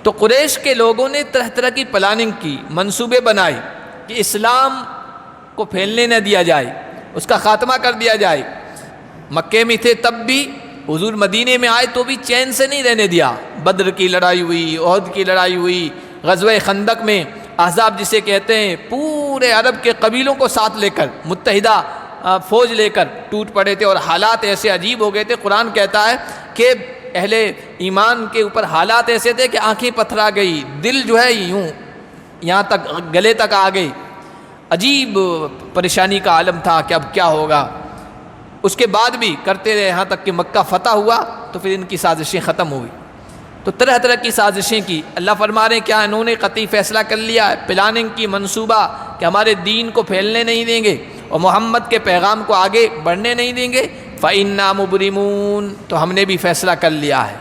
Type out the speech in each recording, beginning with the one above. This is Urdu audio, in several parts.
تو قریش کے لوگوں نے طرح طرح کی پلاننگ کی، منصوبے بنائے کہ اسلام کو پھیلنے نہ دیا جائے، اس کا خاتمہ کر دیا جائے۔ مکے میں تھے تب بھی، حضور مدینے میں آئے تو بھی چین سے نہیں رہنے دیا۔ بدر کی لڑائی ہوئی، احد کی لڑائی ہوئی، غزوہ خندق میں احزاب جسے کہتے ہیں، پورے عرب کے قبیلوں کو ساتھ لے کر متحدہ فوج لے کر ٹوٹ پڑے تھے، اور حالات ایسے عجیب ہو گئے تھے۔ قرآن کہتا ہے کہ اہل ایمان کے اوپر حالات ایسے تھے کہ آنکھیں پتھرا گئی، دل جو ہے یوں یہاں تک گلے تک آ گئی، عجیب پریشانی کا عالم تھا کہ اب کیا ہوگا۔ اس کے بعد بھی کرتے رہے یہاں تک کہ مکہ فتح ہوا تو پھر ان کی سازشیں ختم ہوئی۔ تو طرح طرح کی سازشیں کی۔ اللہ فرما رہے ہیں کیا انہوں نے قطعی فیصلہ کر لیا ہے، پلاننگ کی، منصوبہ کہ ہمارے دین کو پھیلنے نہیں دیں گے اور محمد کے پیغام کو آگے بڑھنے نہیں دیں گے۔ فَإِنَّا مُبْرِمُونَ، تو ہم نے بھی فیصلہ کر لیا ہے،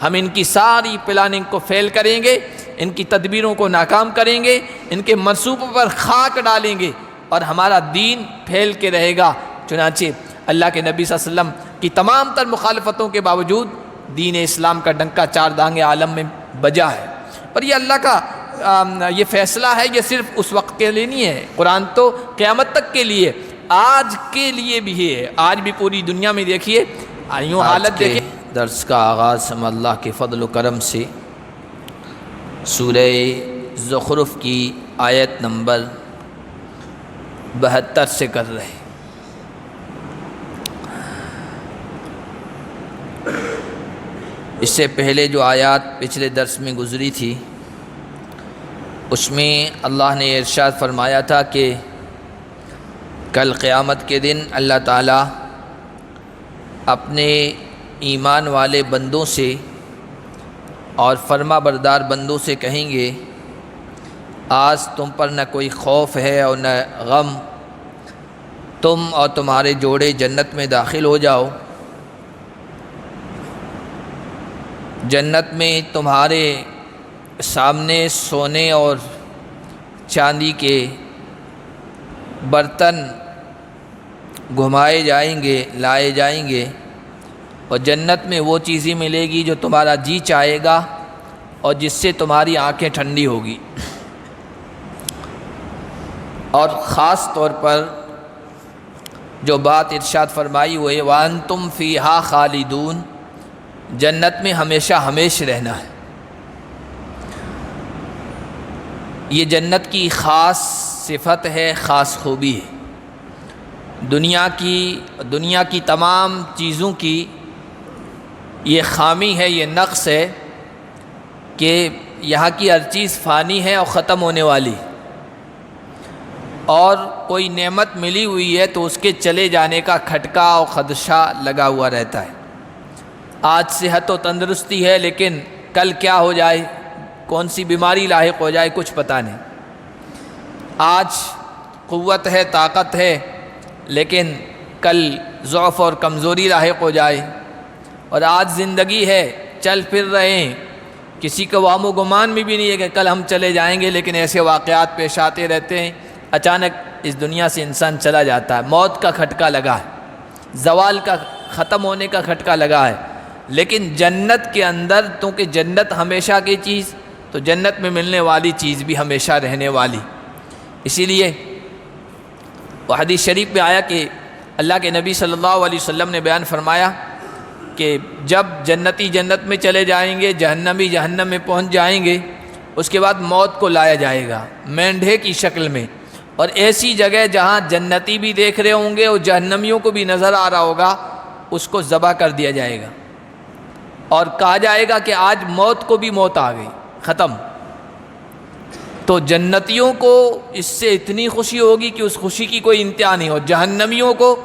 ہم ان کی ساری پلاننگ کو فیل کریں گے، ان کی تدبیروں کو ناکام کریں گے، ان کے منصوبوں پر خاک ڈالیں گے اور ہمارا دین پھیل کے رہے گا۔ چنانچہ اللہ کے نبی صلی اللہ علیہ وسلم کی تمام تر مخالفتوں کے باوجود دین اسلام کا ڈنکا چار دانگے عالم میں بجا ہے۔ اور یہ اللہ کا یہ فیصلہ ہے، یہ صرف اس وقت کے لیے نہیں ہے، قرآن تو قیامت تک کے لیے، آج کے لیے بھی ہے۔ آج بھی پوری دنیا میں دیکھیے، یوں حالت دیکھیے۔ درس کا آغاز ہم اللہ کے فضل و کرم سے سورہ زخرف کی آیت نمبر 72 سے کر رہے ہیں۔ اس سے پہلے جو آیات پچھلے درس میں گزری تھی اس میں اللہ نے ارشاد فرمایا تھا کہ کل قیامت کے دن اللہ تعالیٰ اپنے ایمان والے بندوں سے اور فرما بردار بندوں سے کہیں گے آج تم پر نہ کوئی خوف ہے اور نہ غم، تم اور تمہارے جوڑے جنت میں داخل ہو جاؤ، جنت میں تمہارے سامنے سونے اور چاندی کے برتن گھمائے جائیں گے، لائے جائیں گے، اور جنت میں وہ چیزیں ملے گی جو تمہارا جی چاہے گا اور جس سے تمہاری آنکھیں ٹھنڈی ہوگی۔ اور خاص طور پر جو بات ارشاد فرمائی وہ ہے وَأَنْتُمْ فِيهَا خَالِدُونَ، جنت میں ہمیشہ ہمیشہ رہنا ہے۔ یہ جنت کی خاص صفت ہے، خاص خوبی ہے۔ دنیا کی تمام چیزوں کی یہ خامی ہے، یہ نقص ہے کہ یہاں کی ہر چیز فانی ہے اور ختم ہونے والی، اور کوئی نعمت ملی ہوئی ہے تو اس کے چلے جانے کا کھٹکا اور خدشہ لگا ہوا رہتا ہے۔ آج صحت و تندرستی ہے لیکن کل کیا ہو جائے، کون سی بیماری لاحق ہو جائے، کچھ پتہ نہیں۔ آج قوت ہے، طاقت ہے، لیکن کل ضعف اور کمزوری لاحق ہو جائے۔ اور آج زندگی ہے، چل پھر رہے ہیں، کسی کو وہم و گمان میں بھی نہیں ہے کہ کل ہم چلے جائیں گے، لیکن ایسے واقعات پیش آتے رہتے ہیں۔ اچانک اس دنیا سے انسان چلا جاتا ہے، موت کا کھٹکا لگا ہے، زوال کا ختم ہونے کا کھٹکا لگا ہے۔ لیکن جنت کے اندر، کیونکہ جنت ہمیشہ کی چیز، تو جنت میں ملنے والی چیز بھی ہمیشہ رہنے والی۔ اسی لیے وہ حدیث شریف میں آیا کہ اللہ کے نبی صلی اللہ علیہ وسلم نے بیان فرمایا کہ جب جنتی جنت میں چلے جائیں گے، جہنمی جہنم میں پہنچ جائیں گے، اس کے بعد موت کو لایا جائے گا مینڈھے کی شکل میں، اور ایسی جگہ جہاں جنتی بھی دیکھ رہے ہوں گے اور جہنمیوں کو بھی نظر آ رہا ہوگا، اس کو ذبح کر دیا جائے گا اور کہا جائے گا کہ آج موت کو بھی موت آ گئی، ختم۔ تو جنتیوں کو اس سے اتنی خوشی ہوگی کہ اس خوشی کی کوئی انتہا نہیں، اور جہنمیوں کو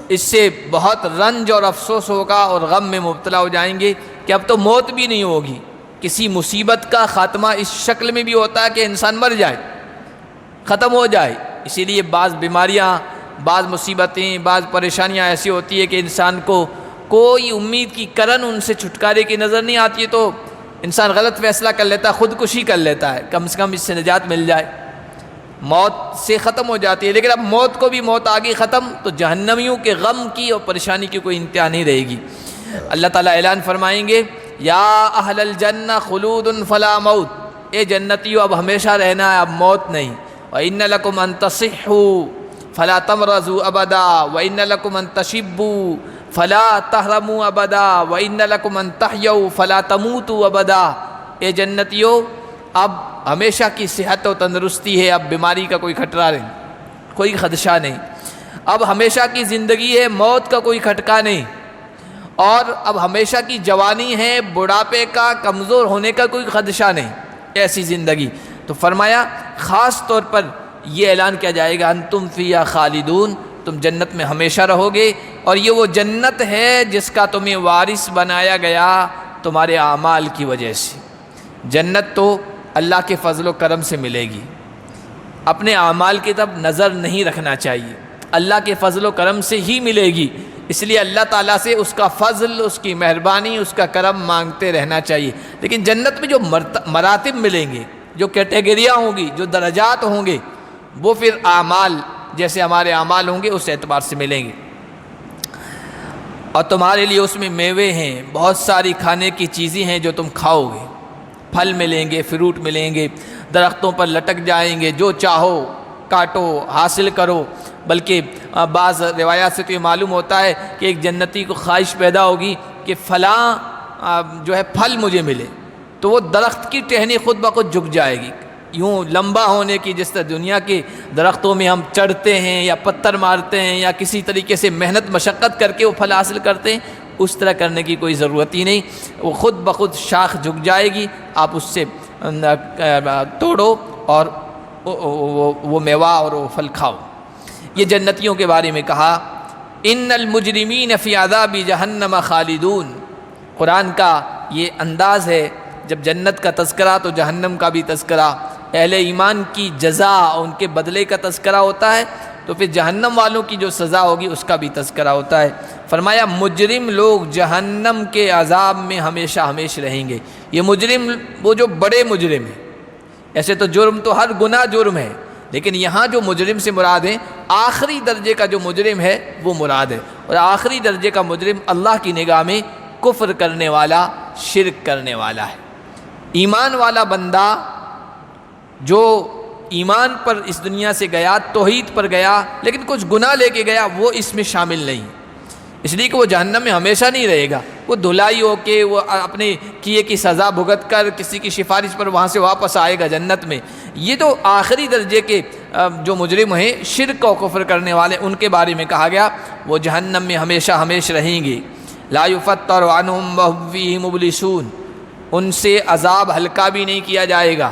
اس سے بہت رنج اور افسوس ہوگا اور غم میں مبتلا ہو جائیں گے کہ اب تو موت بھی نہیں ہوگی۔ کسی مصیبت کا خاتمہ اس شکل میں بھی ہوتا ہے کہ انسان مر جائے، ختم ہو جائے۔ اسی لیے بعض بیماریاں، بعض مصیبتیں، بعض پریشانیاں ایسی ہوتی ہے کہ انسان کو کوئی امید کی کرن ان سے چھٹکارے کی نظر نہیں آتی ہے، تو انسان غلط فیصلہ کر لیتا ہے، خودکشی کر لیتا ہے، کم سے کم اس سے نجات مل جائے، موت سے ختم ہو جاتی ہے۔ لیکن اب موت کو بھی موت آ گئی، ختم، تو جہنمیوں کے غم کی اور پریشانی کی کوئی انتہا نہیں رہے گی۔ اللہ تعالیٰ اعلان فرمائیں گے یا اہل الجنہ خلود فلا موت، اے جنتیو اب ہمیشہ رہنا ہے، اب موت نہیں۔ وَإِنَّ لَكُمْ أَن تَصِحُّوا فَلَا تَمْرَضُوا أَبَدًا وَإِنَّ لَكُمْ أَن تَشِبُّوا فَلَا تَحْرَمُوا أَبَدًا وَإِنَّ لَكُمْ أَن تَحْيَوْا فَلَا تَمُوتُوا أَبَدًا، اے جنتیو اب ہمیشہ کی صحت و تندرستی ہے، اب بیماری کا کوئی خطرہ نہیں، کوئی خدشہ نہیں، اب ہمیشہ کی زندگی ہے، موت کا کوئی کھٹکا نہیں، اور اب ہمیشہ کی جوانی ہے، بڑھاپے کا کمزور ہونے کا کوئی خدشہ نہیں، ایسی زندگی۔ تو فرمایا خاص طور پر یہ اعلان کیا جائے گا انتم فیہا خالدون، تم جنت میں ہمیشہ رہو گے، اور یہ وہ جنت ہے جس کا تمہیں وارث بنایا گیا تمہارے اعمال کی وجہ سے۔ جنت تو اللہ کے فضل و کرم سے ملے گی، اپنے اعمال کی طرف نظر نہیں رکھنا چاہیے، اللہ کے فضل و کرم سے ہی ملے گی، اس لیے اللہ تعالیٰ سے اس کا فضل، اس کی مہربانی، اس کا کرم مانگتے رہنا چاہیے۔ لیکن جنت میں جو مراتب ملیں گے، جو کیٹیگریاں ہوں گی، جو درجات ہوں گے، وہ پھر اعمال جیسے ہمارے اعمال ہوں گے اس اعتبار سے ملیں گے۔ اور تمہارے لیے اس میں میوے ہیں، بہت ساری کھانے کی چیزیں ہیں جو تم کھاؤ گے، پھل ملیں گے، فروٹ ملیں گے، درختوں پر لٹک جائیں گے، جو چاہو کاٹو حاصل کرو۔ بلکہ بعض روایات سے تو یہ معلوم ہوتا ہے کہ ایک جنتی کو خواہش پیدا ہوگی کہ فلاں جو ہے پھل مجھے ملے، تو وہ درخت کی ٹہنی خود بخود جھک جائے گی، یوں لمبا ہونے کی، جس طرح دنیا کے درختوں میں ہم چڑھتے ہیں یا پتھر مارتے ہیں یا کسی طریقے سے محنت مشقت کر کے وہ پھل حاصل کرتے ہیں، اس طرح کرنے کی کوئی ضرورت ہی نہیں، وہ خود بخود شاخ جھک جائے گی، آپ اس سے توڑو اور وہ میوہ اور وہ پھل کھاؤ۔ یہ جنتیوں کے بارے میں کہا ان المجرمین فی عذاب جہنم خالدون۔ قرآن کا یہ انداز ہے، جب جنت کا تذکرہ تو جہنم کا بھی تذکرہ، اہل ایمان کی جزا اور ان کے بدلے کا تذکرہ ہوتا ہے، تو پھر جہنم والوں کی جو سزا ہوگی اس کا بھی تذکرہ ہوتا ہے۔ فرمایا مجرم لوگ جہنم کے عذاب میں ہمیشہ ہمیشہ رہیں گے۔ یہ مجرم وہ جو بڑے مجرم ہیں، ایسے تو جرم تو ہر گناہ جرم ہے، لیکن یہاں جو مجرم سے مراد ہے آخری درجے کا جو مجرم ہے وہ مراد ہے، اور آخری درجے کا مجرم اللہ کی نگاہ میں کفر کرنے والا، شرک کرنے والا ہے۔ ایمان والا بندہ جو ایمان پر اس دنیا سے گیا، توحید پر گیا، لیکن کچھ گناہ لے کے گیا، وہ اس میں شامل نہیں، اس لیے کہ وہ جہنم میں ہمیشہ نہیں رہے گا، وہ دھلائی ہو کے وہ اپنے کیے کی سزا بھگت کر کسی کی سفارش پر وہاں سے واپس آئے گا جنت میں۔ یہ تو آخری درجے کے جو مجرم ہیں، شرک و کفر کرنے والے، ان کے بارے میں کہا گیا وہ جہنم میں ہمیشہ ہمیشہ رہیں گے۔ لا یفتر عنہم وہم فیہ مبلسون، ان سے عذاب ہلکا بھی نہیں کیا جائے گا،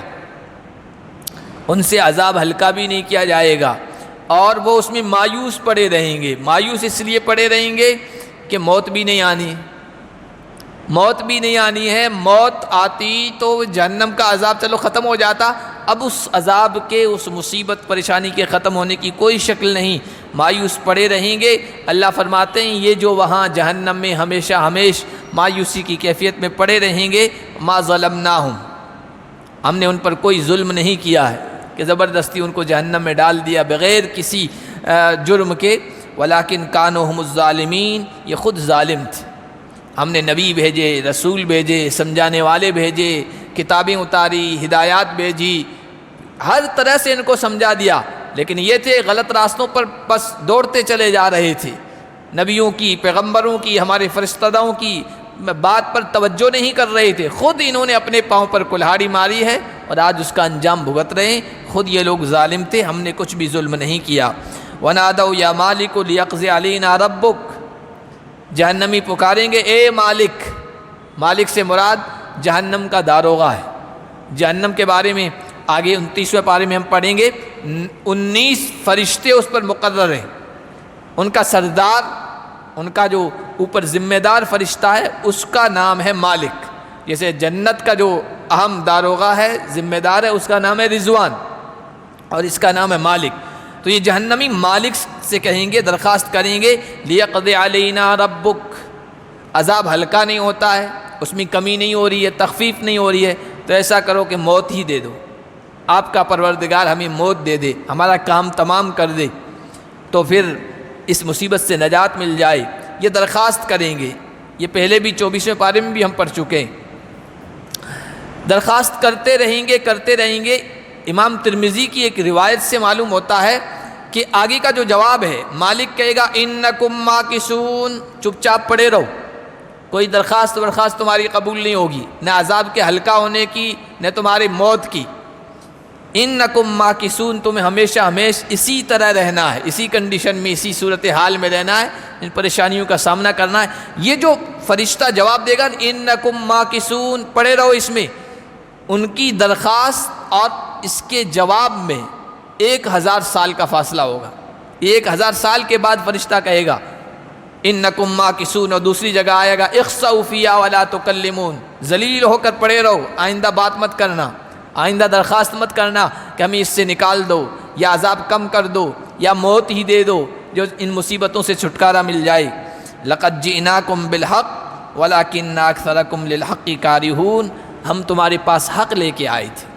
ان سے عذاب ہلکا بھی نہیں کیا جائے گا، اور وہ اس میں مایوس پڑے رہیں گے۔ مایوس اس لیے پڑے رہیں گے کہ موت بھی نہیں آنی، موت بھی نہیں آنی ہے، موت آتی تو جہنم کا عذاب چلو ختم ہو جاتا، اب اس عذاب کے، اس مصیبت پریشانی کے ختم ہونے کی کوئی شکل نہیں، مایوس پڑے رہیں گے۔ اللہ فرماتے ہیں یہ جو وہاں جہنم میں ہمیشہ ہمیشہ مایوسی کی کیفیت میں پڑے رہیں گے، ما ظلمناہم، ہم نے ان پر کوئی ظلم نہیں کیا ہے کہ زبردستی ان کو جہنم میں ڈال دیا بغیر کسی جرم کے، ولیکن کانوا ھم الظالمین، یہ خود ظالم تھے۔ ہم نے نبی بھیجے، رسول بھیجے، سمجھانے والے بھیجے، کتابیں اتاری، ہدایات بھیجی، ہر طرح سے ان کو سمجھا دیا، لیکن یہ تھے غلط راستوں پر بس دوڑتے چلے جا رہے تھے، نبیوں کی، پیغمبروں کی، ہمارے فرشتوں کی بات پر توجہ نہیں کر رہے تھے، خود انہوں نے اپنے پاؤں پر کلہاڑی ماری ہے اور آج اس کا انجام بھگت رہے ہیں، خود یہ لوگ ظالم تھے، ہم نے کچھ بھی ظلم نہیں کیا۔ وَنَادَوْا يَا مَالِكُ لِيَقْضِ عَلَيْنَا رَبُّكَ، جہنمی پکاریں گے اے مالک، مالک سے مراد جہنم کا داروغہ ہے۔ جہنم کے بارے میں آگے 29ویں پارے میں ہم پڑھیں گے، 19 فرشتے اس پر مقرر ہیں، ان کا سردار، ان کا جو اوپر ذمہ دار فرشتہ ہے اس کا نام ہے مالک، جیسے جنت کا جو اہم داروغہ ہے، ذمہ دار ہے، اس کا نام ہے رضوان اور اس کا نام ہے مالک۔ تو یہ جہنمی مالک سے کہیں گے، درخواست کریں گے لیقض علینا ربک، عذاب ہلکا نہیں ہوتا ہے، اس میں کمی نہیں ہو رہی ہے، تخفیف نہیں ہو رہی ہے، تو ایسا کرو کہ موت ہی دے دو، آپ کا پروردگار ہمیں موت دے دے، ہمارا کام تمام کر دے، تو پھر اس مصیبت سے نجات مل جائے، یہ درخواست کریں گے۔ یہ پہلے بھی 24ویں پارے میں بھی ہم پڑھ چکے ہیں۔ درخواست کرتے رہیں گے. امام ترمذی کی ایک روایت سے معلوم ہوتا ہے کہ آگے کا جو جواب ہے مالک کہے گا انکم ماکثون، چپ چاپ پڑے رہو، کوئی درخواست تمہاری قبول نہیں ہوگی، نہ عذاب کے ہلکا ہونے کی نہ تمہاری موت کی. انکم ماکثون، تمہیں ہمیشہ اسی طرح رہنا ہے، اسی کنڈیشن میں، اسی صورتحال میں رہنا ہے، ان پریشانیوں کا سامنا کرنا ہے. یہ جو فرشتہ جواب دے گا انکم ماکثون، پڑے رہو اس میں، ان کی درخواست اور اس کے جواب میں 1000 سال کا فاصلہ ہوگا. 1000 سال کے بعد فرشتہ کہے گا انکم ماکثون. اور دوسری جگہ آئے گا اخسؤوا فیہا ولا تکلمون، ذلیل ہو کر پڑے رہو، آئندہ بات مت کرنا، آئندہ درخواست مت کرنا کہ ہمیں اس سے نکال دو یا عذاب کم کر دو یا موت ہی دے دو جو ان مصیبتوں سے چھٹکارا مل جائے. لقد جئناکم بالحق ولکن اکثرکم للحق کارہون، ہم تمہارے پاس حق لے کے آئے تھے،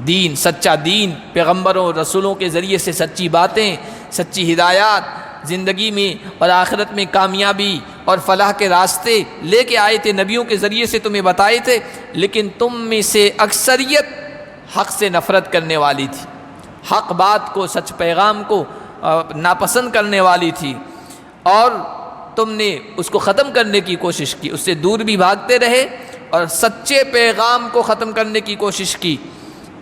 دین، سچا دین، پیغمبروں رسولوں کے ذریعے سے سچی باتیں، سچی ہدایات، زندگی میں اور آخرت میں کامیابی اور فلاح کے راستے لے کے آئے تھے، نبیوں کے ذریعے سے تمہیں بتائے تھے، لیکن تم میں سے اکثریت حق سے نفرت کرنے والی تھی، حق بات کو، سچ پیغام کو ناپسند کرنے والی تھی، اور تم نے اس کو ختم کرنے کی کوشش کی، اس سے دور بھی بھاگتے رہے اور سچے پیغام کو ختم کرنے کی کوشش کی.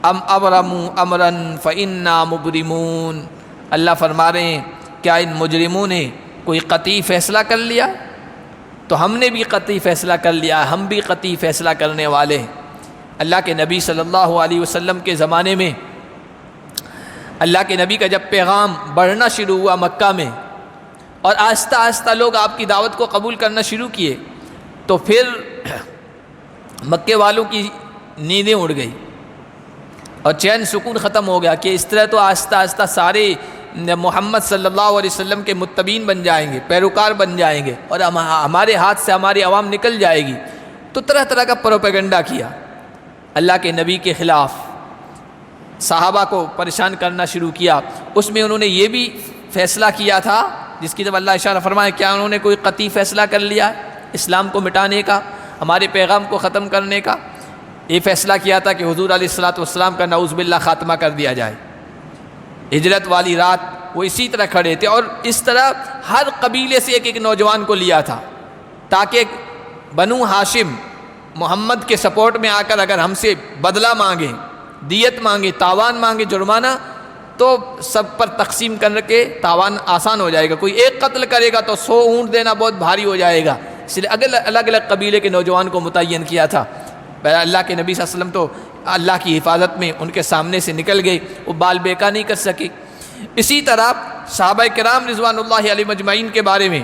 ام ابرموا امرا فانا مبرمون، اللہ فرما رہے ہیں کیا ان مجرموں نے کوئی قطعی فیصلہ کر لیا؟ تو ہم نے بھی قطعی فیصلہ کر لیا، ہم بھی قطعی فیصلہ کرنے والے ہیں. اللہ کے نبی صلی اللہ علیہ وسلم کے زمانے میں اللہ کے نبی کا جب پیغام بڑھنا شروع ہوا مکہ میں اور آہستہ آہستہ لوگ آپ کی دعوت کو قبول کرنا شروع کیے، تو پھر مکے والوں کی نیندیں اڑ گئی اور چین سکون ختم ہو گیا کہ اس طرح تو آہستہ آہستہ سارے محمد صلی اللہ علیہ وسلم کے متبعین بن جائیں گے، پیروکار بن جائیں گے اور ہمارے ہاتھ سے ہماری عوام نکل جائے گی. تو طرح طرح کا پروپیگنڈا کیا اللہ کے نبی کے خلاف، صحابہ کو پریشان کرنا شروع کیا. اس میں انہوں نے یہ بھی فیصلہ کیا تھا جس کی جب اللہ اشارہ فرمائے، کیا انہوں نے کوئی قطعی فیصلہ کر لیا اسلام کو مٹانے کا، ہمارے پیغام کو ختم کرنے کا؟ یہ فیصلہ کیا تھا کہ حضور علیہ الصلوۃ والسلام کا نعوذ باللہ خاتمہ کر دیا جائے. ہجرت والی رات وہ اسی طرح کھڑے تھے اور اس طرح ہر قبیلے سے ایک نوجوان کو لیا تھا تاکہ بنو ہاشم محمد کے سپورٹ میں آ کر اگر ہم سے بدلہ مانگیں، دیت مانگے، تاوان مانگے، جرمانہ، تو سب پر تقسیم کر کے تاوان آسان ہو جائے گا. کوئی ایک قتل کرے گا تو 100 اونٹ دینا بہت بھاری ہو جائے گا. اس لیے الگ الگ قبیلے کے نوجوان کو متعین کیا تھا. اللہ کے نبی صلی اللہ علیہ وسلم تو اللہ کی حفاظت میں ان کے سامنے سے نکل گئے، وہ بال بیکا نہیں کر سکے. اسی طرح صحابہ کرام رضوان اللہ علیہ مجمعین کے بارے میں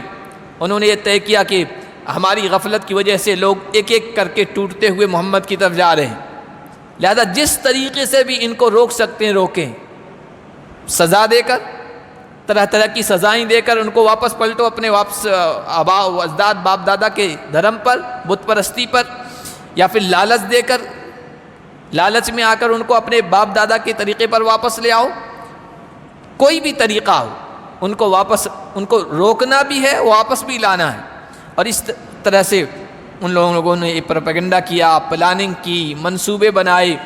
انہوں نے یہ طے کیا کہ ہماری غفلت کی وجہ سے لوگ ایک ایک کر کے ٹوٹتے ہوئے محمد کی طرف جا رہے ہیں، لہذا جس طریقے سے بھی ان کو روک سکتے ہیں روکیں، سزا دے کر، طرح طرح کی سزائیں دے کر ان کو واپس پلٹو اپنے آباء و اجداد باپ دادا کے دھرم پر، بت پرستی پر، یا پھر لالچ دے کر، لالچ میں آ کر ان کو اپنے باپ دادا کے طریقے پر واپس لے آؤ. کوئی بھی طریقہ ہو ان کو روکنا بھی ہے، واپس بھی لانا ہے. اور اس طرح سے ان لوگوں نے پروپیگنڈا کیا، پلاننگ کی، منصوبے بنائے.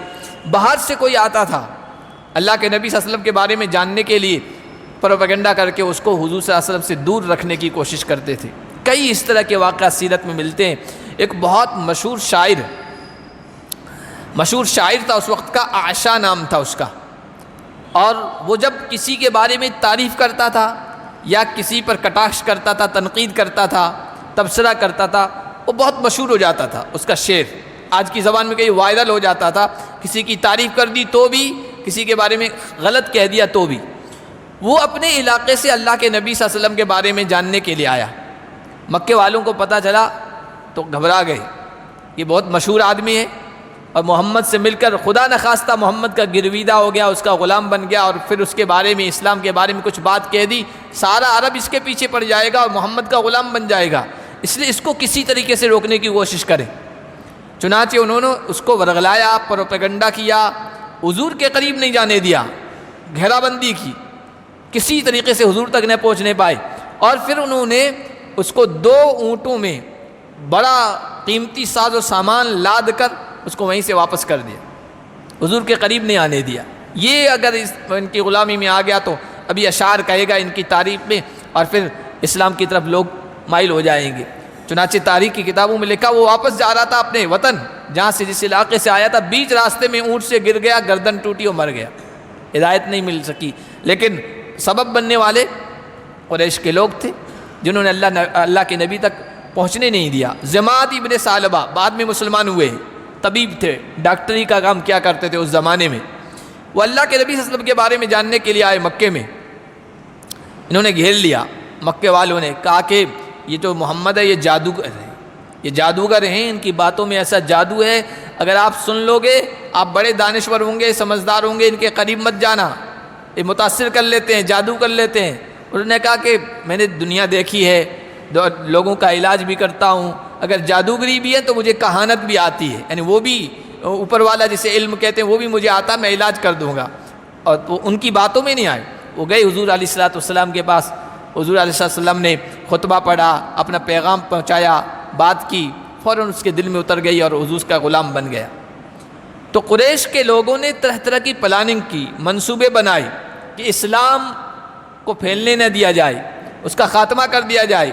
باہر سے کوئی آتا تھا اللہ کے نبی صلی اللہ علیہ وسلم کے بارے میں جاننے کے لیے، پروپیگنڈا کر کے اس کو حضور صلی اللہ علیہ وسلم سے دور رکھنے کی کوشش کرتے تھے. کئی اس طرح کے واقعات سیرت میں ملتے ہیں. ایک بہت مشہور شاعر تھا اس وقت کا، اعشا نام تھا اس کا، اور وہ جب کسی کے بارے میں تعریف کرتا تھا یا کسی پر کٹاخ کرتا تھا، تنقید کرتا تھا، تبصرہ کرتا تھا، وہ بہت مشہور ہو جاتا تھا. اس کا شعر آج کی زبان میں کہیں وائرل ہو جاتا تھا. کسی کی تعریف کر دی تو بھی، کسی کے بارے میں غلط کہہ دیا تو بھی. وہ اپنے علاقے سے اللہ کے نبی صلی اللہ علیہ وسلم کے بارے میں جاننے کے لیے آیا. مکے والوں کو پتہ چلا تو گھبرا گئے، یہ بہت مشہور آدمی ہے اور محمد سے مل کر خدا نخواستہ محمد کا گرویدہ ہو گیا، اس کا غلام بن گیا، اور پھر اس کے بارے میں، اسلام کے بارے میں کچھ بات کہہ دی، سارا عرب اس کے پیچھے پڑ جائے گا اور محمد کا غلام بن جائے گا. اس لیے اس کو کسی طریقے سے روکنے کی کوشش کریں. چنانچہ انہوں نے اس کو ورغلایا، پروپیگنڈا کیا، حضور کے قریب نہیں جانے دیا، گھیرا بندی کی، کسی طریقے سے حضور تک نہ پہنچنے پائے. اور پھر انہوں نے اس کو 2 اونٹوں میں بڑا قیمتی ساز و سامان لاد کر اس کو وہیں سے واپس کر دیا، حضور کے قریب نہیں آنے دیا۔ یہ اگر ان کی غلامی میں آ گیا تو ابھی اشعار کہے گا ان کی تعریف میں، اور پھر اسلام کی طرف لوگ مائل ہو جائیں گے۔ چنانچہ تاریخ کی کتابوں میں لکھا وہ واپس جا رہا تھا اپنے وطن جہاں سے جس علاقے سے آیا تھا، بیچ راستے میں اونٹ سے گر گیا، گردن ٹوٹی اور مر گیا، ہدایت نہیں مل سکی۔ لیکن سبب بننے والے قریش کے لوگ تھے جنہوں نے اللہ کے نبی تک پہنچنے نہیں دیا۔ ضماد ابن ثعلبہ بعد میں مسلمان ہوئے، طبیب تھے، ڈاکٹری کا کام کیا کرتے تھے اس زمانے میں، وہ اللہ کے نبی صلی اللہ علیہ وسلم کے بارے میں جاننے کے لیے آئے مکے میں۔ انہوں نے گھیر لیا، مکے والوں نے کہا کہ یہ جو محمد ہے یہ جادوگر ہے، یہ جادوگر ہیں، ان کی باتوں میں ایسا جادو ہے، اگر آپ سن لو گے آپ بڑے دانشور ہوں گے، سمجھدار ہوں گے، ان کے قریب مت جانا، یہ متاثر کر لیتے ہیں، جادو کر لیتے ہیں۔ انہوں نے کہا کہ میں نے دنیا دیکھی ہے، لوگوں کا علاج بھی کرتا ہوں، اگر جادوگری بھی ہے تو مجھے کہانت بھی آتی ہے، یعنی وہ بھی اوپر والا جسے علم کہتے ہیں وہ بھی مجھے آتا، میں علاج کر دوں گا۔ اور وہ ان کی باتوں میں نہیں آئے، وہ گئے حضور علیہ الصلوۃ والسلام کے پاس، حضور علیہ السلام نے خطبہ پڑھا، اپنا پیغام پہنچایا، بات کی، فوراً اس کے دل میں اتر گئی اور حضور کا غلام بن گیا۔ تو قریش کے لوگوں نے طرح طرح کی پلاننگ کی، منصوبے بنائے کہ اسلام کو پھیلنے نہ دیا جائے، اس کا خاتمہ کر دیا جائے۔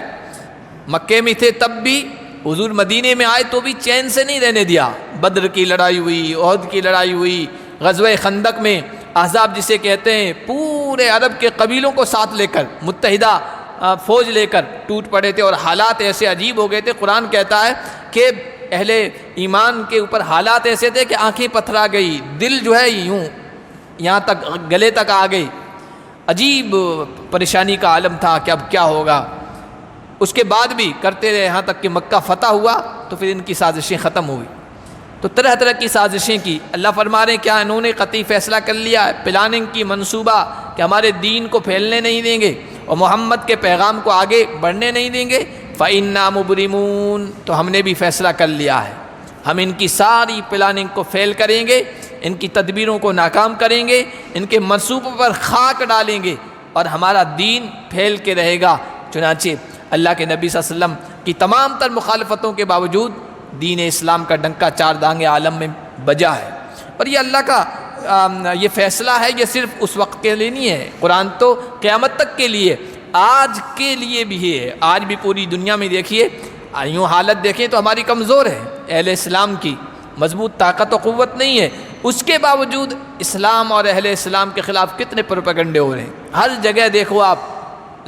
مکے میں تھے تب بھی، حضور مدینے میں آئے تو بھی چین سے نہیں رہنے دیا۔ بدر کی لڑائی ہوئی، احد کی لڑائی ہوئی، غزوہ خندق میں احزاب جسے کہتے ہیں، پورے عرب کے قبیلوں کو ساتھ لے کر متحدہ فوج لے کر ٹوٹ پڑے تھے، اور حالات ایسے عجیب ہو گئے تھے، قرآن کہتا ہے کہ اہل ایمان کے اوپر حالات ایسے تھے کہ آنکھیں پتھرا گئی، دل جو ہے یوں یہاں تک گلے تک آ گئی، عجیب پریشانی کا عالم تھا کہ اب کیا ہوگا۔ اس کے بعد بھی کرتے رہے یہاں تک کہ مکہ فتح ہوا تو پھر ان کی سازشیں ختم ہوئی۔ تو طرح طرح کی سازشیں کی، اللہ فرما رہے ہیں کیا انہوں نے قطعی فیصلہ کر لیا ہے، پلاننگ کی، منصوبہ کہ ہمارے دین کو پھیلنے نہیں دیں گے اور محمد کے پیغام کو آگے بڑھنے نہیں دیں گے۔ فَإِنَّا مُبْرِمُونَ، تو ہم نے بھی فیصلہ کر لیا ہے، ہم ان کی ساری پلاننگ کو فیل کریں گے، ان کی تدبیروں کو ناکام کریں گے، ان کے منصوبوں پر خاک ڈالیں گے اور ہمارا دین پھیل کے رہے گا۔ چنانچہ اللہ کے نبی صلی اللہ علیہ وسلم کی تمام تر مخالفتوں کے باوجود دین اسلام کا ڈنکا چار دانگ عالم میں بجا ہے۔ اور یہ اللہ کا یہ فیصلہ ہے، یہ صرف اس وقت کے لیے نہیں ہے، قرآن تو قیامت تک کے لیے، آج کے لیے بھی ہے۔ آج بھی پوری دنیا میں دیکھیے، یوں حالت دیکھیں تو ہماری کمزور ہے، اہل اسلام کی مضبوط طاقت و قوت نہیں ہے، اس کے باوجود اسلام اور اہل اسلام کے خلاف کتنے پروپیگنڈے ہو رہے ہیں۔ ہر جگہ دیکھو آپ،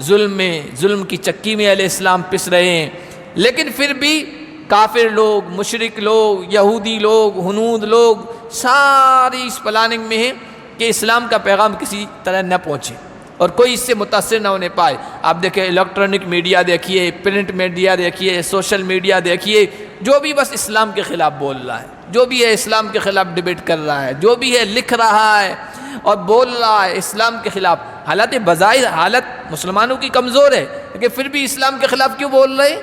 ظلم کی چکی میں اہل اسلام پس رہے ہیں، لیکن پھر بھی کافر لوگ، مشرک لوگ، یہودی لوگ، ہنود لوگ ساری اس پلاننگ میں ہیں کہ اسلام کا پیغام کسی طرح نہ پہنچے اور کوئی اس سے متاثر نہ ہونے پائے۔ آپ دیکھیں الیکٹرانک میڈیا دیکھیے، پرنٹ میڈیا دیکھیے، سوشل میڈیا دیکھیے، جو بھی بس اسلام کے خلاف بول رہا ہے، جو بھی ہے اسلام کے خلاف ڈیبیٹ کر رہا ہے، جو بھی ہے لکھ رہا ہے اور بول رہا ہے اسلام کے خلاف۔ حالانکہ بظاہر حالت مسلمانوں کی کمزور ہے، لیکن پھر بھی اسلام کے خلاف کیوں بول رہے ہیں؟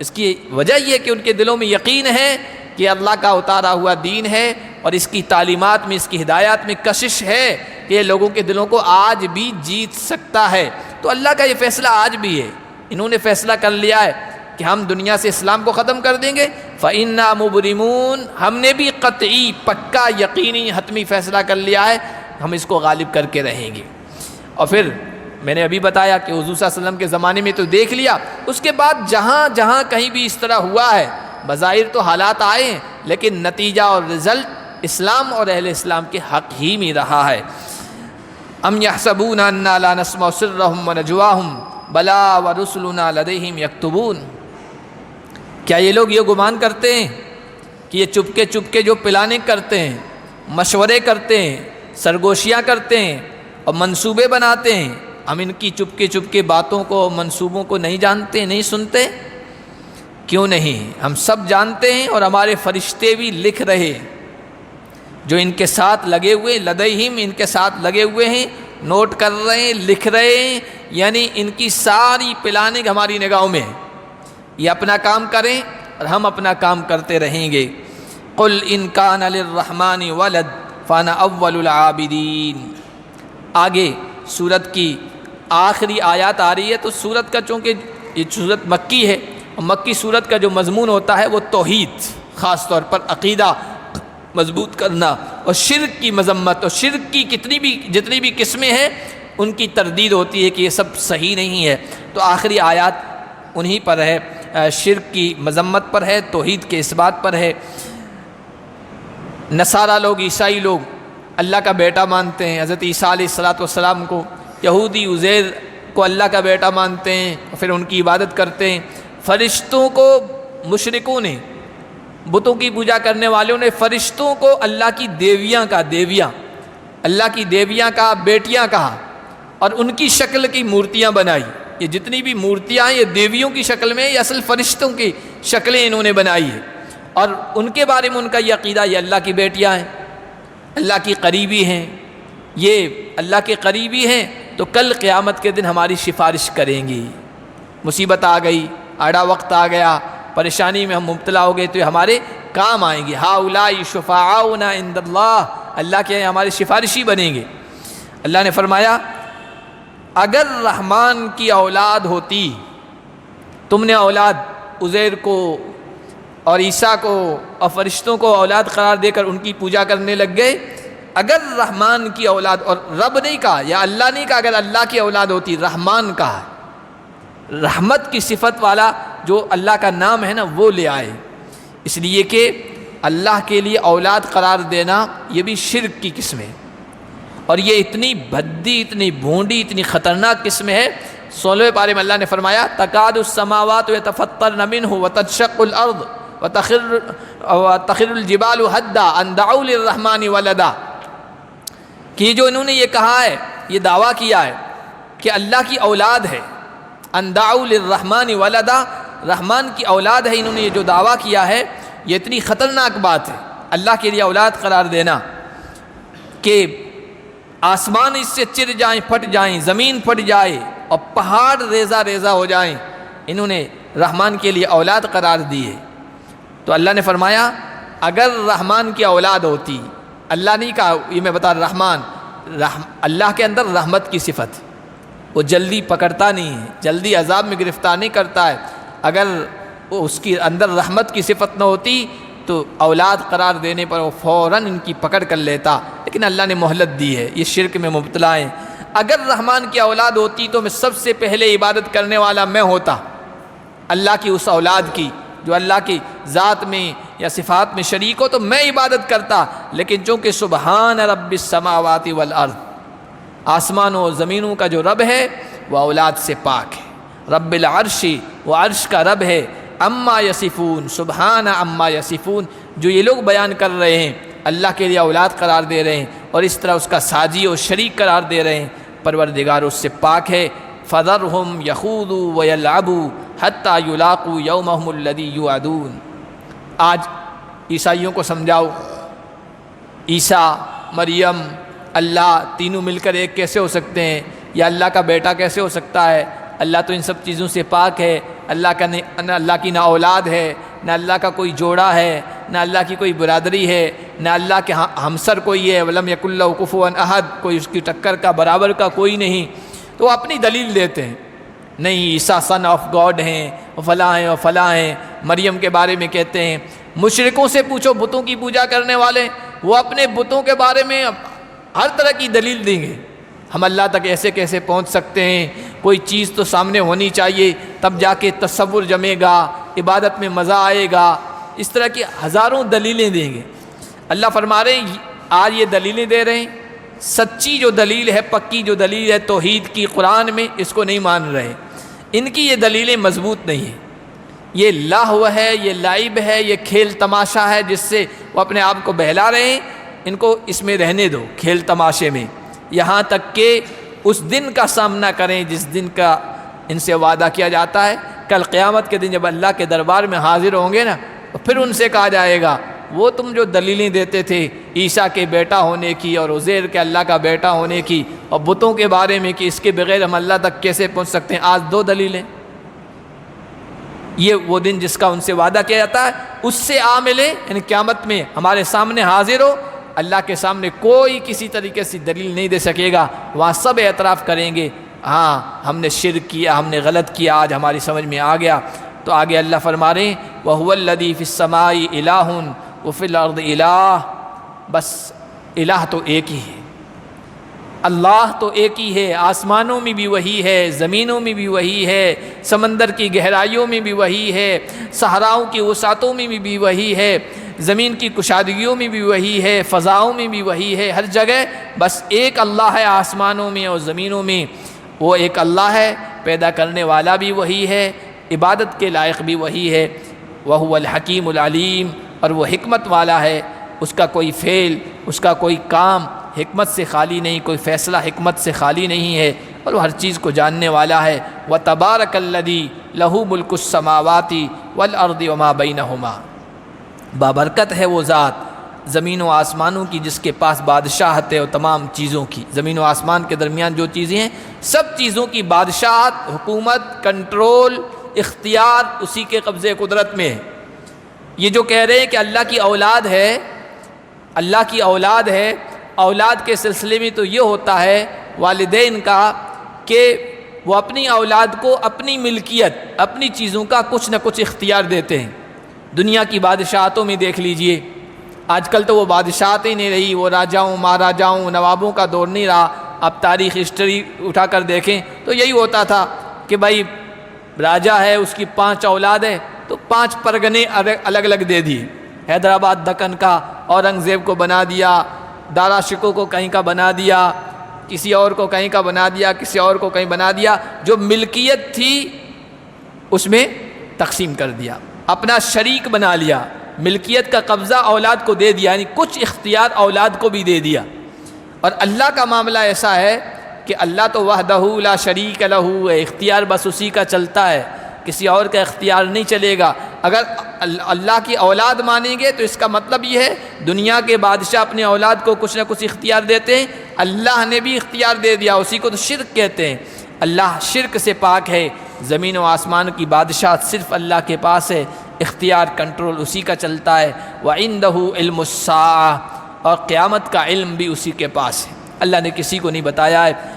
اس کی وجہ یہ ہے کہ ان کے دلوں میں یقین ہے کہ اللہ کا اتارا ہوا دین ہے اور اس کی تعلیمات میں، اس کی ہدایات میں کشش ہے کہ یہ لوگوں کے دلوں کو آج بھی جیت سکتا ہے۔ تو اللہ کا یہ فیصلہ آج بھی ہے، انہوں نے فیصلہ کر لیا ہے کہ ہم دنیا سے اسلام کو ختم کر دیں گے۔ فَإِنَّا مُبْرِمُونَ، ہم نے بھی قطعی، پکا، یقینی، حتمی فیصلہ کر لیا ہے، ہم اس کو غالب کر کے رہیں گے۔ اور پھر میں نے ابھی بتایا کہ حضور صلی اللہ علیہ وسلم کے زمانے میں تو دیکھ لیا، اس کے بعد جہاں جہاں کہیں بھی اس طرح ہوا ہے، بظاہر تو حالات آئے ہیں لیکن نتیجہ اور رزلٹ اسلام اور اہل اسلام کے حق ہی میں رہا ہے۔ ام یحسبون انا لا نسمع سرهم ونجواهم بلا ورسلنا لدیہم یکتبون، کیا یہ لوگ یہ گمان کرتے ہیں کہ یہ چپکے جو پلاننگ کرتے ہیں، مشورے کرتے ہیں، سرگوشیاں کرتے ہیں اور منصوبے بناتے ہیں، ہم ان کی چپکے باتوں کو، منصوبوں کو نہیں جانتے، نہیں سنتے؟ کیوں نہیں، ہم سب جانتے ہیں اور ہمارے فرشتے بھی لکھ رہے، جو ان کے ساتھ لگے ہوئے، لدیہم ان کے ساتھ لگے ہوئے ہیں، نوٹ کر رہے ہیں، لکھ رہے ہیں، یعنی ان کی ساری پلاننگ ہماری نگاہوں میں ہے۔ یہ اپنا کام کریں اور ہم اپنا کام کرتے رہیں گے۔ قل ان کان للرحمن ولد فانا اول العابدین۔ آگے سورت کی آخری آیات آ رہی ہے، تو سورت کا چونکہ یہ سورت مکی ہے، اور مکی سورت کا جو مضمون ہوتا ہے وہ توحید، خاص طور پر عقیدہ مضبوط کرنا، اور شرک کی مذمت، اور شرک کی جتنی بھی قسمیں ہیں ان کی تردید ہوتی ہے کہ یہ سب صحیح نہیں ہے۔ تو آخری آیات انہی پر ہے، شرک کی مذمت پر ہے، توحید کے اثبات پر ہے۔ نصارہ لوگ، عیسائی لوگ اللہ کا بیٹا مانتے ہیں، حضرت عیسیٰ علیہ السلام کو، یہودی عزیر کو اللہ کا بیٹا مانتے ہیں اور پھر ان کی عبادت کرتے ہیں۔ فرشتوں کو مشرکوں نے، بتوں کی پوجا کرنے والوں نے فرشتوں کو اللہ کی دیویاں کا بیٹیاں کہا، اور ان کی شکل کی مورتیاں بنائی۔ یہ جتنی بھی مورتیاں ہیں یہ دیویوں کی شکل میں، یہ اصل فرشتوں کی شکلیں انہوں نے بنائی ہیں، اور ان کے بارے میں ان کا یہ عقیدہ یہ اللہ کی بیٹیاں ہیں، اللہ کی قریبی ہیں، یہ اللہ کے قریبی ہیں، تو کل قیامت کے دن ہماری سفارش کریں گی۔ مصیبت آ گئی، آڑا وقت آ گیا، پریشانی میں ہم مبتلا ہو گئے تو یہ ہمارے کام آئیں گے۔ ہؤلاء شفعاؤنا عند اللہ، اللہ کے ہمارے سفارشی بنیں گے۔ اللہ نے فرمایا اگر رحمان کی اولاد ہوتی، تم نے اولاد عزیر کو اور عیسیٰ کو اور فرشتوں کو اولاد قرار دے کر ان کی پوجا کرنے لگ گئے، اگر رحمان کی اولاد، اور رب نہیں کہا یا اللہ نہیں کہا، اگر اللہ کی اولاد ہوتی، رحمان کہا، رحمت کی صفت والا جو اللہ کا نام ہے نا وہ لے آئے، اس لیے کہ اللہ کے لیے اولاد قرار دینا یہ بھی شرک کی قسم ہے، اور یہ اتنی بھدی، اتنی بھونڈی، اتنی خطرناک قسم ہے۔ 16ویں پارے میں اللہ نے فرمایا تکاد السماوات یتفطرن منہ وتنشق الارض وتخر الجبال حدا ان دعوا للرحمن ولدا، کہ جو انہوں نے یہ کہا ہے، یہ دعویٰ کیا ہے کہ اللہ کی اولاد ہے، ان دعوا للرحمن ولدا، رحمان کی اولاد ہے، انہوں نے یہ جو دعویٰ کیا ہے یہ اتنی خطرناک بات ہے، اللہ کے لیے اولاد قرار دینا، کہ آسمان اس سے چر جائیں، پھٹ جائیں، زمین پھٹ جائے اور پہاڑ ریزہ ریزہ ہو جائیں، انہوں نے رحمان کے لیے اولاد قرار دی ہے۔ تو اللہ نے فرمایا اگر رحمان کی اولاد ہوتی، اللہ نہیں کہا، یہ میں بتا رحمان، اللہ کے اندر رحمت کی صفت، وہ جلدی پکڑتا نہیں ہے، جلدی عذاب میں گرفتار نہیں کرتا ہے، اگر اس کی اندر رحمت کی صفت نہ ہوتی تو اولاد قرار دینے پر وہ فوراً ان کی پکڑ کر لیتا، لیکن اللہ نے مہلت دی ہے، یہ شرک میں مبتلا ہیں۔ اگر رحمان کی اولاد ہوتی تو میں سب سے پہلے عبادت کرنے والا میں ہوتا، اللہ کی اس اولاد کی جو اللہ کی ذات میں یا صفات میں شریک ہو تو میں عبادت کرتا، لیکن چونکہ سبحان رب السماوات والارض، آسمانوں و زمینوں کا جو رب ہے وہ اولاد سے پاک ہے، رب العرش، وہ عرش کا رب ہے، اما یصفون، سبحان اما یصفون، جو یہ لوگ بیان کر رہے ہیں اللہ کے لیے اولاد قرار دے رہے ہیں اور اس طرح اس کا ساجی و شریک قرار دے رہے ہیں، پروردگار اس سے پاک ہے۔ فذرہم یخوضوا ویلعبوا حتی یلاقوا یومہم الذی یوعدون۔ آج عیسائیوں کو سمجھاؤ عیسیٰ، مریم، اللہ تینوں مل کر ایک کیسے ہو سکتے ہیں، یا اللہ کا بیٹا کیسے ہو سکتا ہے، اللہ تو ان سب چیزوں سے پاک ہے، اللہ کی نہ اولاد ہے، نہ اللہ کا کوئی جوڑا ہے، نہ اللہ کی کوئی برادری ہے، نہ اللہ کے ہمسر کوئی ہے، ولم یکن لہ کفوا احد، کوئی اس کی ٹکر کا برابر کا کوئی نہیں، تو وہ اپنی دلیل دیتے ہیں، نہیں عیسیٰ سن آف گاڈ ہیں، فلاں ہیں اور فلاں ہیں، مریم کے بارے میں کہتے ہیں۔ مشرکوں سے پوچھو، بتوں کی پوجا کرنے والے، وہ اپنے بتوں کے بارے میں ہر طرح کی دلیل دیں گے، ہم اللہ تک ایسے کیسے پہنچ سکتے ہیں، کوئی چیز تو سامنے ہونی چاہیے تب جا کے تصور جمے گا، عبادت میں مزہ آئے گا، اس طرح کی ہزاروں دلیلیں دیں گے۔ اللہ فرما رہے ہیں آج یہ دلیلیں دے رہے ہیں، سچی جو دلیل ہے، پکی جو دلیل ہے توحید کی قرآن میں، اس کو نہیں مان رہے، ان کی یہ دلیلیں مضبوط نہیں ہیں، یہ لاہو ہے، یہ لائب ہے، یہ کھیل تماشا ہے جس سے وہ اپنے آپ کو بہلا رہے ہیں، ان کو اس میں رہنے دو، کھیل تماشے میں، یہاں تک کہ اس دن کا سامنا کریں جس دن کا ان سے وعدہ کیا جاتا ہے، کل قیامت کے دن جب اللہ کے دربار میں حاضر ہوں گے نا، تو پھر ان سے کہا جائے گا وہ تم جو دلیلیں دیتے تھے عیسیٰ کے بیٹا ہونے کی اور عزیر کے اللہ کا بیٹا ہونے کی اور بتوں کے بارے میں کہ اس کے بغیر ہم اللہ تک کیسے پہنچ سکتے ہیں، آج دو دلیلیں، یہ وہ دن جس کا ان سے وعدہ کیا جاتا ہے اس سے آ ملے، یعنی قیامت میں ہمارے سامنے حاضر ہو، اللہ کے سامنے کوئی کسی طریقے سے دلیل نہیں دے سکے گا، وہاں سب اعتراف کریں گے ہاں ہم نے شرک کیا، ہم نے غلط کیا، آج ہماری سمجھ میں آ گیا۔ تو آگے اللہ فرما رہے ہیں وَهُوَ الَّذِي فِي السَّمَاءِ إِلَٰهٌ وَفِي الْأَرْضِ إِلَٰهٌ، بس الہ تو ایک ہی ہے، اللہ تو ایک ہی ہے، آسمانوں میں بھی وہی ہے، زمینوں میں بھی وہی ہے، سمندر کی گہرائیوں میں بھی وہی ہے، صحراؤں کی وسعتوں میں بھی وہی ہے، زمین کی کشادگیوں میں بھی وہی ہے، فضاؤں میں بھی وہی ہے، ہر جگہ بس ایک اللہ ہے، آسمانوں میں اور زمینوں میں وہ ایک اللہ ہے، پیدا کرنے والا بھی وہی ہے، عبادت کے لائق بھی وہی ہے، وَهُوَ الْحَكِيمُ الْعَلِيمُ، اور وہ حکمت والا ہے، اس کا کوئی فعل، اس کا کوئی کام حکمت سے خالی نہیں، کوئی فیصلہ حکمت سے خالی نہیں ہے، اور وہ ہر چیز کو جاننے والا ہے۔ وَتَبَارَكَ الَّذِي لَهُ مُلْكُ السَّمَاوَاتِ وَالْأَرْضِ وَمَا بَيْنَهُمَا، بابرکت ہے وہ ذات زمین و آسمانوں کی جس کے پاس بادشاہت ہے اور تمام چیزوں کی، زمین و آسمان کے درمیان جو چیزیں ہیں سب چیزوں کی بادشاہت، حکومت، کنٹرول، اختیار اسی کے قبضے قدرت میں ہے۔ یہ جو کہہ رہے ہیں کہ اللہ کی اولاد ہے، اللہ کی اولاد ہے، اولاد کے سلسلے میں تو یہ ہوتا ہے والدین کا کہ وہ اپنی اولاد کو اپنی ملکیت، اپنی چیزوں کا کچھ نہ کچھ اختیار دیتے ہیں۔ دنیا کی بادشاہتوں میں دیکھ لیجئے، آج کل تو وہ بادشاہت ہی نہیں رہی، وہ راجاؤں، مہاراجاؤں، نوابوں کا دور نہیں رہا۔ اب تاریخ ہسٹری اٹھا کر دیکھیں تو یہی ہوتا تھا کہ بھائی راجا ہے، اس کی 5 اولاد ہے تو 5 پرگنے الگ الگ دے دیے۔ حیدرآباد دکن کا اورنگزیب کو بنا دیا، دارا شکو کو کہیں کا بنا دیا، کسی اور کو کہیں کا بنا دیا، کسی اور کو کہیں بنا دیا، جو ملکیت تھی اس میں تقسیم کر دیا، اپنا شریک بنا لیا، ملکیت کا قبضہ اولاد کو دے دیا، یعنی کچھ اختیار اولاد کو بھی دے دیا۔ اور اللہ کا معاملہ ایسا ہے کہ اللہ تو وحدہ لا شریک لہ ہے، اختیار بس اسی کا چلتا ہے، کسی اور کا اختیار نہیں چلے گا۔ اگر اللہ کی اولاد مانیں گے تو اس کا مطلب یہ ہے دنیا کے بادشاہ اپنے اولاد کو کچھ نہ کچھ اختیار دیتے ہیں، اللہ نے بھی اختیار دے دیا، اسی کو تو شرک کہتے ہیں۔ اللہ شرک سے پاک ہے، زمین و آسمان کی بادشاہت صرف اللہ کے پاس ہے، اختیار کنٹرول اسی کا چلتا ہے۔ وَعِندَهُ عِلْمُ السَّاعَةِ، اور قیامت کا علم بھی اسی کے پاس ہے۔ اللہ نے کسی کو نہیں بتایا ہے،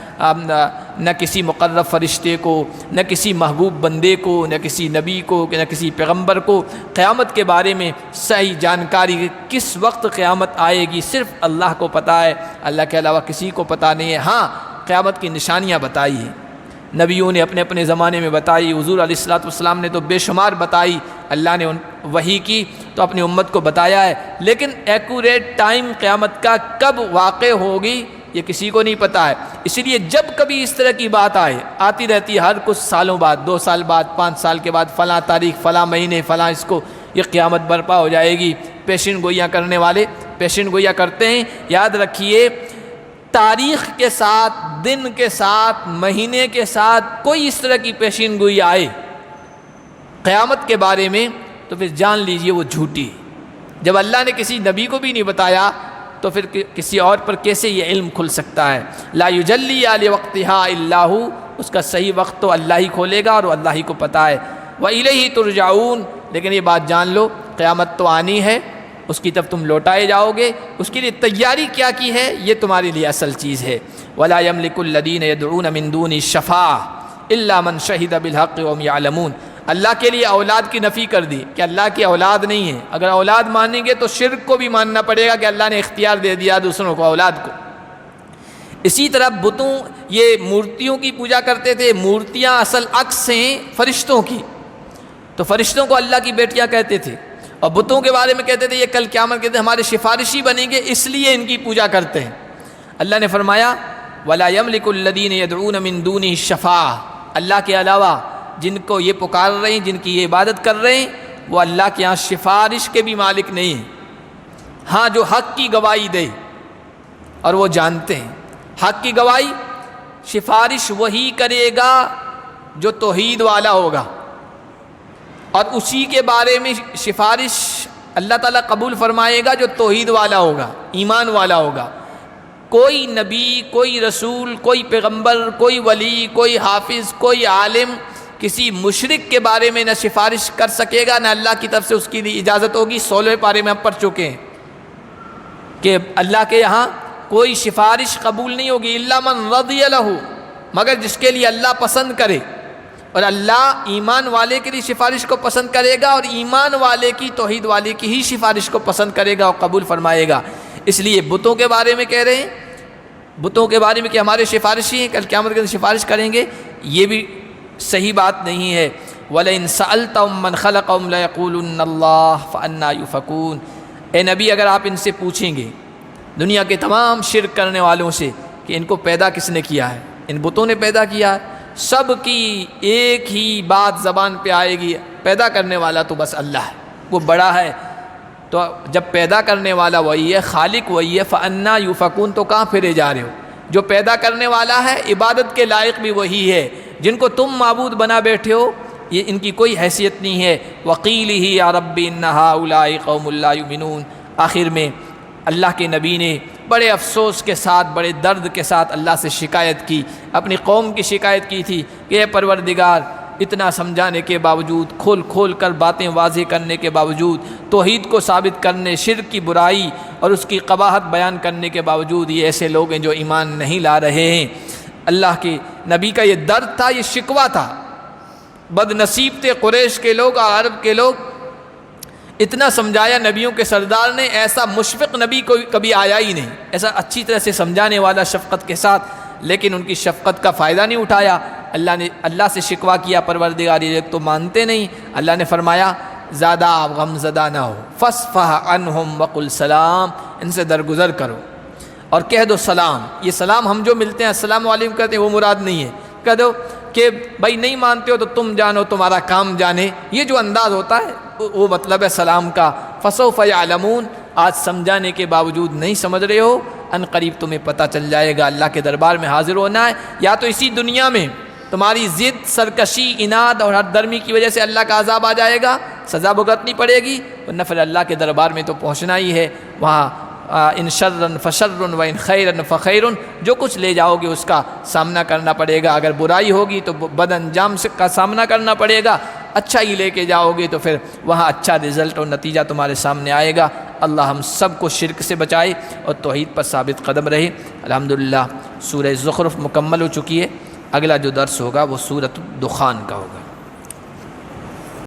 نہ کسی مقرب فرشتے کو، نہ کسی محبوب بندے کو، نہ کسی نبی کو، نہ کسی پیغمبر کو قیامت کے بارے میں صحیح جانکاری کس وقت قیامت آئے گی صرف اللہ کو پتہ ہے، اللہ کے علاوہ کسی کو پتہ نہیں ہے۔ ہاں قیامت کی نشانیاں بتائی ہیں، نبیوں نے اپنے اپنے زمانے میں بتائی، حضور علیہ الصلوۃ والسلام نے تو بے شمار بتائی، اللہ نے وحی کی تو اپنی امت کو بتایا ہے، لیکن ایکوریٹ ٹائم قیامت کا کب واقع ہوگی یہ کسی کو نہیں پتہ ہے۔ اسی لیے جب کبھی اس طرح کی بات آتی رہتی ہے، ہر کچھ سالوں بعد، 2 سال بعد، 5 سال کے بعد، فلاں تاریخ، فلاں مہینے، فلاں اس کو یہ قیامت برپا ہو جائے گی، پیشن گوئیاں کرنے والے پیشن گوئیاں کرتے ہیں۔ یاد رکھیے تاریخ کے ساتھ، دن کے ساتھ، مہینے کے ساتھ کوئی اس طرح کی پیشین گوئی آئے قیامت کے بارے میں تو پھر جان لیجئے وہ جھوٹی۔ جب اللہ نے کسی نبی کو بھی نہیں بتایا تو پھر کسی اور پر کیسے یہ علم کھل سکتا ہے؟ لا یجلی لوقتہا الا ہو، اس کا صحیح وقت تو اللہ ہی کھولے گا اور اللہ ہی کو پتہ ہے۔ وَإِلَيْهِ تُرْجَعُونَ، لیکن یہ بات جان لو قیامت تو آنی ہے، اس کی طرف تم لوٹائے جاؤ گے، اس کے لیے تیاری کیا کی ہے یہ تمہارے لیے اصل چیز ہے۔ وَلَا يَمْلِكُ الَّذِينَ يَدْعُونَ مِن دُونِ الشَّفَاعَةَ إِلَّا مَنْ شَهِدَ بِالْحَقِّ وَهُمْ يَعْلَمُونَ۔ اللہ کے لیے اولاد کی نفی کر دی کہ اللہ کی اولاد نہیں ہے، اگر اولاد مانیں گے تو شرک کو بھی ماننا پڑے گا کہ اللہ نے اختیار دے دیا دوسروں کو اولاد کو۔ اسی طرح بتوں، یہ مورتیوں کی پوجا کرتے تھے، مورتیاں اصل عکس ہیں فرشتوں کی، تو فرشتوں کو اللہ کی بیٹیاں کہتے تھے، اور بتوں کے بارے میں کہتے تھے یہ کل قیامت کے دن ہمارے سفارشی بنیں گے، اس لیے ان کی پوجا کرتے ہیں۔ اللہ نے فرمایا وَلَا يَمْلِكُ الَّذِينَ يَدْعُونَ مِن دُونِهِ الشَّفَاعَةَ، اللہ کے علاوہ جن کو یہ پکار رہے ہیں، جن کی یہ عبادت کر رہے ہیں، وہ اللہ کے ہاں سفارش کے بھی مالک نہیں ہیں۔ ہاں جو حق کی گواہی دے، اور وہ جانتے ہیں حق کی گواہی، سفارش وہی کرے گا جو توحید والا ہوگا، اور اسی کے بارے میں سفارش اللہ تعالیٰ قبول فرمائے گا جو توحید والا ہوگا، ایمان والا ہوگا۔ کوئی نبی، کوئی رسول، کوئی پیغمبر، کوئی ولی، کوئی حافظ، کوئی عالم کسی مشرک کے بارے میں نہ سفارش کر سکے گا، نہ اللہ کی طرف سے اس کی اجازت ہوگی۔ 16 پارے میں ہم پڑھ چکے ہیں کہ اللہ کے یہاں کوئی سفارش قبول نہیں ہوگی، الا من رضی لہ، مگر جس کے لیے اللہ پسند کرے، اور اللہ ایمان والے کے لیے سفارش کو پسند کرے گا، اور ایمان والے کی، توحید والے کی ہی سفارش کو پسند کرے گا اور قبول فرمائے گا۔ اس لیے بتوں کے بارے میں کہہ رہے ہیں، بتوں کے بارے میں کہ ہمارے سفارشی ہیں، کل قیامت کے دن سفارش کریں گے، یہ بھی صحیح بات نہیں ہے۔ وَلَئِن سَأَلْتَهُم مَّنْ خَلَقَهُمْ لَيَقُولُنَّ اللَّهُ فَأَنَّىٰ يُؤْفَكُونَ۔ اے نبی اگر آپ ان سے پوچھیں گے دنیا کے تمام شرک کرنے والوں سے کہ ان کو پیدا کس نے کیا ہے، ان بتوں نے پیدا کیا ہے، سب کی ایک ہی بات زبان پہ آئے گی، پیدا کرنے والا تو بس اللہ ہے، وہ بڑا ہے۔ تو جب پیدا کرنے والا وہی ہے، خالق وہی ہے، فَأَنَّىٰ يُؤْفَكُونَ تو کہاں پھرے جا رہے ہو؟ جو پیدا کرنے والا ہے عبادت کے لائق بھی وہی ہے، جن کو تم معبود بنا بیٹھے ہو یہ ان کی کوئی حیثیت نہیں ہے۔ وَقِيلِهِ يَا رَبِّ إِنَّ هَٰؤُلَاءِ قَوْمٌ لَّا يُؤْمِنُونَ۔ آخر میں اللہ کے نبی نے بڑے افسوس کے ساتھ، بڑے درد کے ساتھ اللہ سے شکایت کی، اپنی قوم کی شکایت کی تھی کہ اے پروردگار، اتنا سمجھانے کے باوجود، کھول کھول کر باتیں واضح کرنے کے باوجود، توحید کو ثابت کرنے، شرک کی برائی اور اس کی قباحت بیان کرنے کے باوجود یہ ایسے لوگ ہیں جو ایمان نہیں لا رہے ہیں۔ اللہ کے نبی کا یہ درد تھا، یہ شکوہ تھا۔ بد نصیب تھے قریش کے لوگ اور عرب کے لوگ، اتنا سمجھایا نبیوں کے سردار نے، ایسا مشفق نبی کوئی کبھی آیا ہی نہیں، ایسا اچھی طرح سے سمجھانے والا شفقت کے ساتھ، لیکن ان کی شفقت کا فائدہ نہیں اٹھایا۔ اللہ سے شکوہ کیا، پروردگار یہ تو مانتے نہیں۔ اللہ نے فرمایا زیادہ آپ غم زدہ نہ ہو، فَاصْفَحْ عَنْهُمْ وَقُلْ سلام، ان سے درگزر کرو اور کہہ دو سلام۔ یہ سلام ہم جو ملتے ہیں السلام علیکم کہتے ہیں وہ مراد نہیں ہے، کہہ دو کہ بھائی نہیں مانتے ہو تو تم جانو، تمہارا کام جانے، یہ جو انداز ہوتا ہے وہ مطلب ہے سلام کا۔ فَسَوْفَ يَعْلَمُونَ، آج سمجھانے کے باوجود نہیں سمجھ رہے ہو، ان قریب تمہیں پتہ چل جائے گا۔ اللہ کے دربار میں حاضر ہونا ہے، یا تو اسی دنیا میں تمہاری ضد، سرکشی، اناد اور ہر درمی کی وجہ سے اللہ کا عذاب آ جائے گا، سزا بھگتنی پڑے گی، ورنہ پھر اللہ کے دربار میں تو پہنچنا ہی ہے۔ وہاں ان شرن فشرن و ان خیرن فخیرن، جو کچھ لے جاؤ گے اس کا سامنا کرنا پڑے گا۔ اگر برائی ہوگی تو بد انجام کا سامنا کرنا پڑے گا، اچھا ہی لے کے جاؤ گے تو پھر وہاں اچھا رزلٹ اور نتیجہ تمہارے سامنے آئے گا۔ اللہ ہم سب کو شرک سے بچائے اور توحید پر ثابت قدم رہے۔ الحمدللہ سورہ زخرف مکمل ہو چکی ہے، اگلا جو درس ہوگا وہ سورۃ الدخان کا ہوگا۔